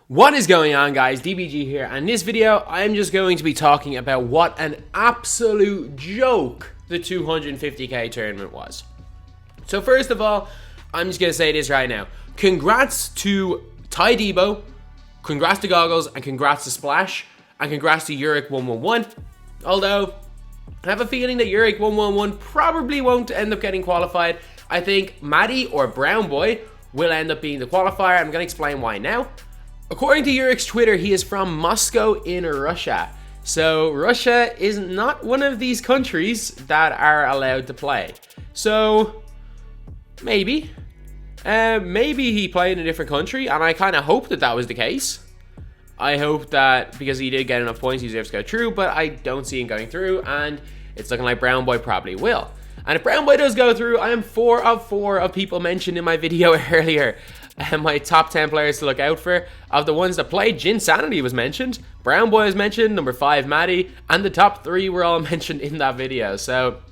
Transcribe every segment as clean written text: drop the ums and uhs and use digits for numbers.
What is going on, guys? DBG here, and in this video I'm just going to be talking about what an absolute joke the 250k tournament was. So first of all, I'm just going to say this right now. Congrats to Ty Debo, congrats to Goggles, and congrats to Splash, and congrats to Uric111. Although, I have a feeling that Uric111 probably won't end up getting qualified. I think Maddie or Brown Boy will end up being the qualifier. I'm going to explain why now. According to Uric's Twitter, he is from Moscow in Russia. So Russia is not one of these countries that are allowed to play. So maybe he played in a different country, and I kind of hope that that was the case. I hope that because he did get enough points, he deserves to go through, but I don't see him going through, and it's looking like Brown Boy probably will. And if Brown Boy does go through, I am 4 of 4 of people mentioned in my video earlier. My top 10 players to look out for. Of the ones that played, Jin Sanity was mentioned, Brown Boy was mentioned, number 5 Maddie, and the top 3 were all mentioned in that video. So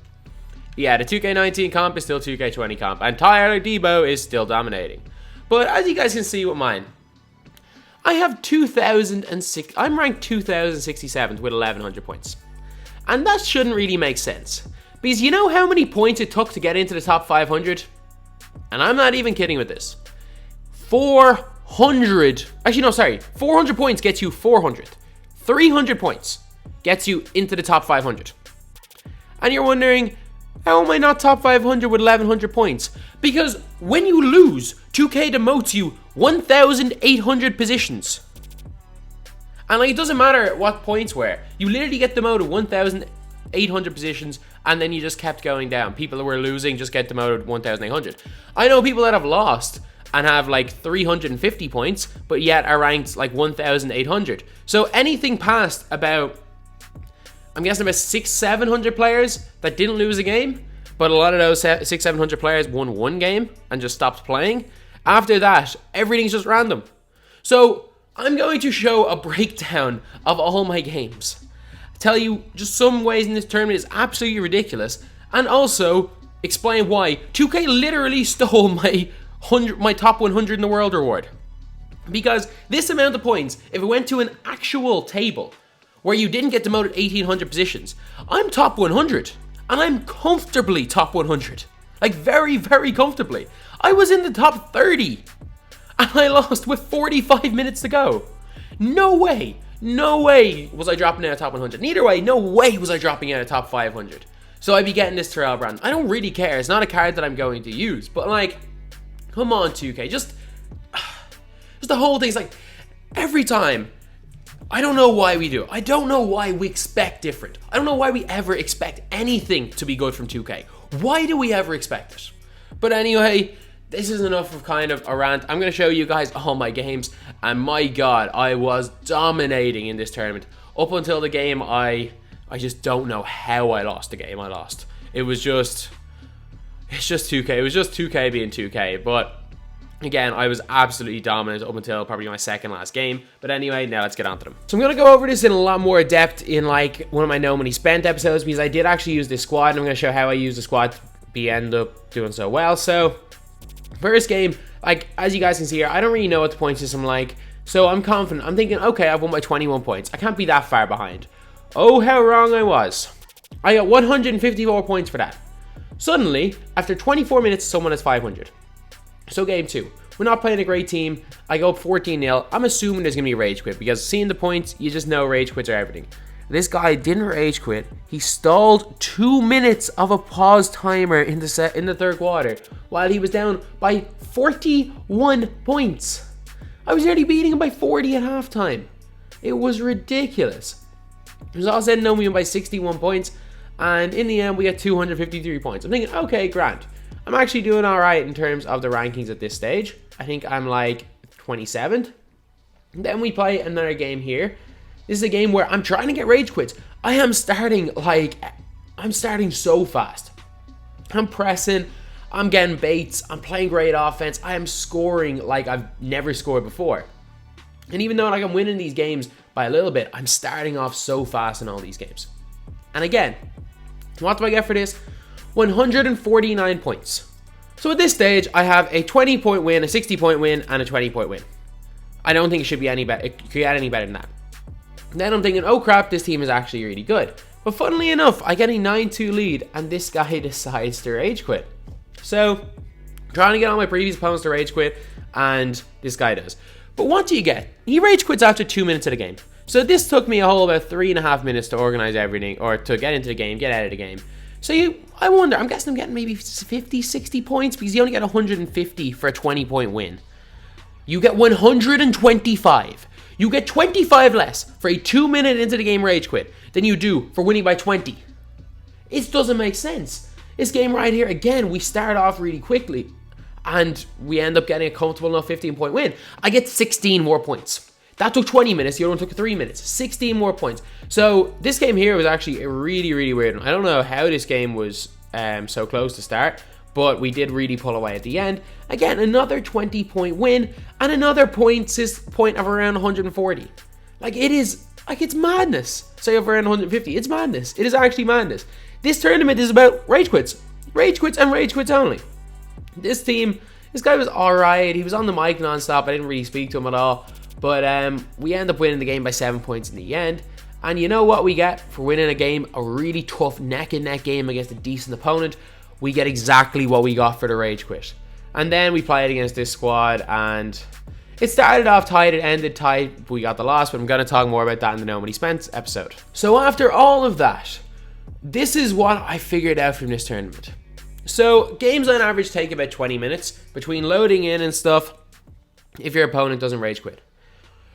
yeah, the 2K19 comp is still 2K20 comp, and Tyler Debo is still dominating. But as you guys can see with mine, I have 2,006. I'm ranked 2,067th with 1,100 points, and that shouldn't really make sense because you know how many points it took to get into the top 500, and I'm not even kidding with this. 400 points gets you 400th. 300 points gets you into the top 500. And you're wondering, how am I not top 500 with 1,100 points? Because when you lose, 2K demotes you 1,800 positions. And like, it doesn't matter what points were. You literally get demoted 1,800 positions, and then you just kept going down. People that were losing just get demoted 1,800. I know people that have lost and have like 350 points, but yet are ranked like 1,800. So anything past about, I'm guessing about 600-700 players that didn't lose a game, but a lot of those 600-700 players won one game and just stopped playing. After that, everything's just random. So I'm going to show a breakdown of all my games. Tell you just some ways in this tournament is absolutely ridiculous, and also explain why 2K literally stole my top 100 in the world reward. Because this amount of points, if it went to an actual table where you didn't get demoted 1,800 positions, I'm top 100, and I'm comfortably top 100. Like very, very comfortably. I was in the top 30, and I lost with 45 minutes to go. No way was I dropping out of top 100. Neither way, no way was I dropping out of top 500. So I'd be getting this Terrell brand. I don't really care. It's not a card that I'm going to use, but like, come on 2K, just the whole thing's like, every time, I don't know why we do it. I don't know why we expect different. I don't know why we ever expect anything to be good from 2K. Why do we ever expect it? But anyway, this is enough of kind of a rant. I'm going to show you guys all my games, and my god, I was dominating in this tournament. Up until the game, I just don't know how I lost the game I lost. It's just 2K. It was just 2K being 2K, but again, I was absolutely dominant up until probably my second last game. But anyway, now let's get on to them. So I'm going to go over this in a lot more depth in like one of my No Money Spent episodes, because I did actually use this squad, and I'm going to show how I use the squad to end up doing so well. So first game, like as you guys can see here, I don't really know what the point system like, so I'm confident. I'm thinking, okay, I've won by 21 points. I can't be that far behind. Oh, how wrong I was. I got 154 points for that. Suddenly, after 24 minutes, someone has 500. So game 2. We're not playing a great team. I go up 14-0. I'm assuming there's going to be a rage quit, because seeing the points, you just know rage quits are everything. This guy didn't rage quit. He stalled 2 minutes of a pause timer in the third quarter while he was down by 41 points. I was nearly beating him by 40 at halftime. It was ridiculous. It was all said and done, we won by 61 points. And in the end, we got 253 points. I'm thinking, okay, grand. I'm actually doing all right in terms of the rankings at this stage. I think I'm like 27th. And then we play another game here. This is a game where I'm trying to get rage quits. I'm starting so fast. I'm pressing. I'm getting baits. I'm playing great offense. I am scoring like I've never scored before. And even though like I'm winning these games by a little bit, I'm starting off so fast in all these games. And again, what do I get for this? 149 points. So at this stage, I have a 20-point win, a 60-point win, and a 20-point win. I don't think it should be any better. It could get any better than that. Then I'm thinking, oh crap, this team is actually really good. But funnily enough, I get a 9-2 lead, and this guy decides to rage quit. So, trying to get all my previous opponents to rage quit, and this guy does. But what do you get? He rage quits after 2 minutes of the game. So this took me a whole about 3.5 minutes to organize everything, or to get into the game, get out of the game. So I wonder, I'm guessing I'm getting maybe 50, 60 points, because you only get 150 for a 20-point win. You get 125. You get 25 less for a 2 minute into the game rage quit than you do for winning by 20. It doesn't make sense. This game right here, again, we start off really quickly and we end up getting a comfortable enough 15-point win. I get 16 more points. That took 20 minutes, the other one took 3 minutes. 16 more points. So this game here was actually a really, really weird one. I don't know how this game was so close to start, but we did really pull away at the end. Again, another 20-point win and another point of around 140. Like, it is, like, it's madness. Say of around 150, it's madness. It is actually madness. This tournament is about rage quits. Rage quits and rage quits only. This guy was alright. He was on the mic non-stop. I didn't really speak to him at all. But we end up winning the game by 7 points in the end. And you know what we get for winning a game? A really tough neck-and-neck game against a decent opponent. We get exactly what we got for the rage quit. And then we played against this squad, and it started off tight, it ended tight, we got the loss, but I'm going to talk more about that in the Nobody Spent episode. So after all of that, this is what I figured out from this tournament. So games on average take about 20 minutes between loading in and stuff if your opponent doesn't rage quit.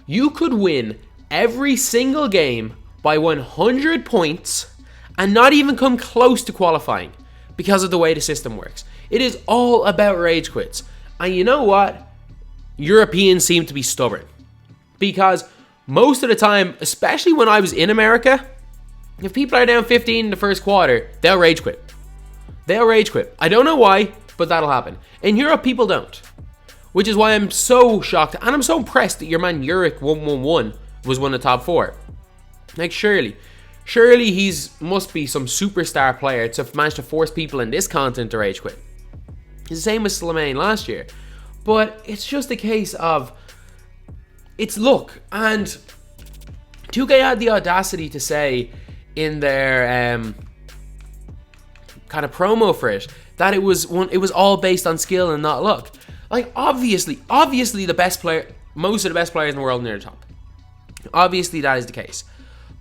You could win every single game by 100 points and not even come close to qualifying because of the way the system works. It is all about rage quits. And you know what? Europeans seem to be stubborn. Because most of the time, especially when I was in America, if people are down 15 in the first quarter, they'll rage quit. They'll rage quit. I don't know why, but that'll happen. In Europe, people don't. Which is why I'm so shocked, and I'm so impressed that your man Yurik 111 was one of the top 4. Like, surely he's must be some superstar player to manage to force people in this continent to rage quit. It's the same with Slimane last year. But it's just a case of, it's luck. And 2K had the audacity to say in their kind of promo for it that it was all based on skill and not luck. Like, obviously the best player, most of the best players in the world are near the top. Obviously that is the case.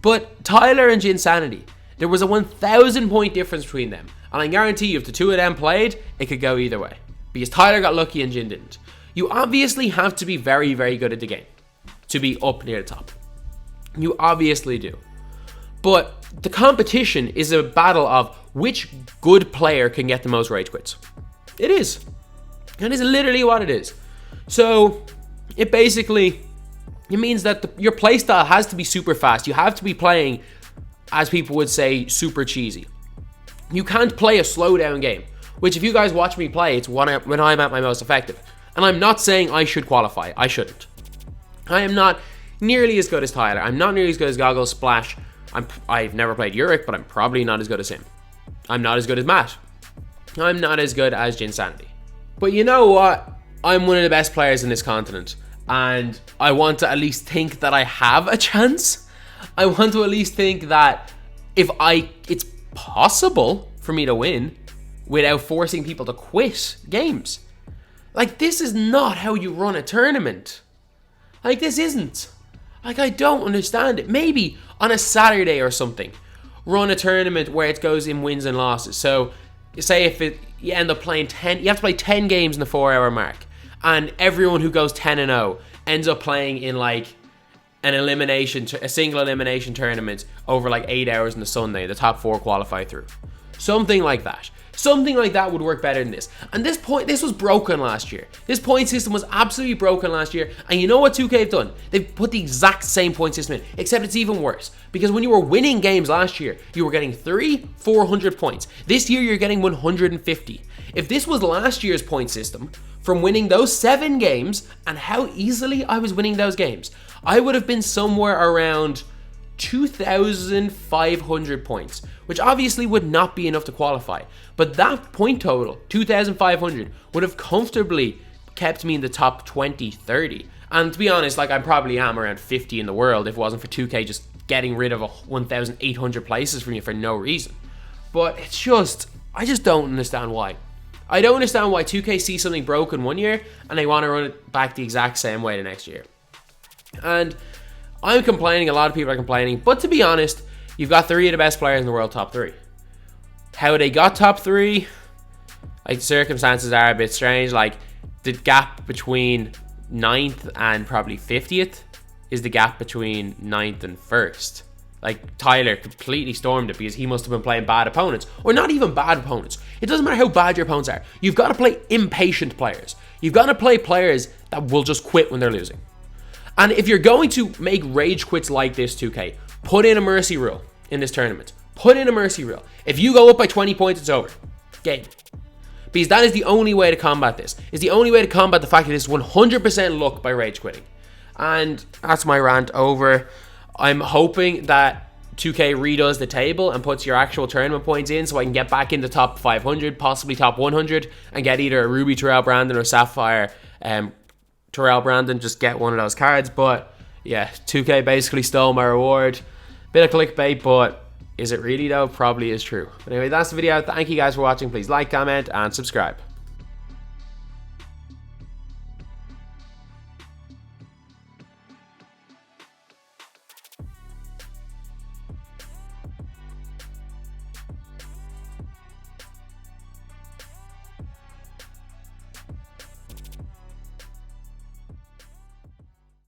But Tyler and Jinsanity, there was a 1,000 point difference between them. And I guarantee you, if the two of them played, it could go either way. Because Tyler got lucky and Jin didn't. You obviously have to be very, very good at the game to be up near the top. You obviously do. But the competition is a battle of which good player can get the most rage quits. It is. That is literally what it is. So, it means that your playstyle has to be super fast. You have to be playing, as people would say, super cheesy. You can't play a slow down game, which if you guys watch me play, it's when I'm at my most effective. And I'm not saying I should qualify. I shouldn't. I am not nearly as good as Tyler. I'm not nearly as good as Goggles, Splash. I've never played Yurik, but I'm probably not as good as him. I'm not as good as Matt. I'm not as good as Jinsanity. But you know what? I'm one of the best players in this continent. And I want to at least think that I have a chance. I want to at least think that it's possible for me to win without forcing people to quit games. Like, this is not how you run a tournament. Like, this isn't. Like, I don't understand it. Maybe on a Saturday or something, run a tournament where it goes in wins and losses. So, say if you end up playing 10, you have to play 10 games in the 4-hour mark. And everyone who goes 10-0 ends up playing in like a single elimination tournament over like 8 hours on the Sunday. The top 4 qualify through. Something like that. Something like that would work better than this. And this was broken last year. This point system was absolutely broken last year. And you know what 2K have done? They've put the exact same point system in, except it's even worse. Because when you were winning games last year, you were getting 400 points. This year, you're getting 150. If this was last year's point system, from winning those 7 games, and how easily I was winning those games, I would have been somewhere around 2,500 points, which obviously would not be enough to qualify. But that point total, 2,500, would have comfortably kept me in the top 20, 30, And to be honest, like I probably am around 50 in the world if it wasn't for 2K just getting rid of 1,800 places from you for no reason. But it's just, I just don't understand why. I don't understand why 2K sees something broken one year and they want to run it back the exact same way the next year. And I'm complaining, a lot of people are complaining, but to be honest, you've got 3 of the best players in the world top 3. How they got top 3, like circumstances are a bit strange. Like the gap between 9th and probably 50th is the gap between 9th and 1st. Like Tyler completely stormed it because he must have been playing bad opponents, or not even bad opponents. It doesn't matter how bad your opponents are. You've got to play impatient players. You've got to play players that will just quit when they're losing. And if you're going to make rage quits like this, 2K, put in a mercy rule in this tournament. Put in a mercy rule. If you go up by 20 points, it's over. Game. Because that is the only way to combat this. It's the only way to combat the fact that it's 100% luck by rage quitting. And that's my rant over. I'm hoping that 2K redoes the table and puts your actual tournament points in so I can get back into top 500, possibly top 100, and get either a Ruby Terrell Brandon or Sapphire Terrell Brandon. Just get one of those cards. But yeah, 2K basically stole my reward. Bit of clickbait, but is it really though? Probably is true. But anyway, that's the video. Thank you guys for watching. Please like, comment, and subscribe.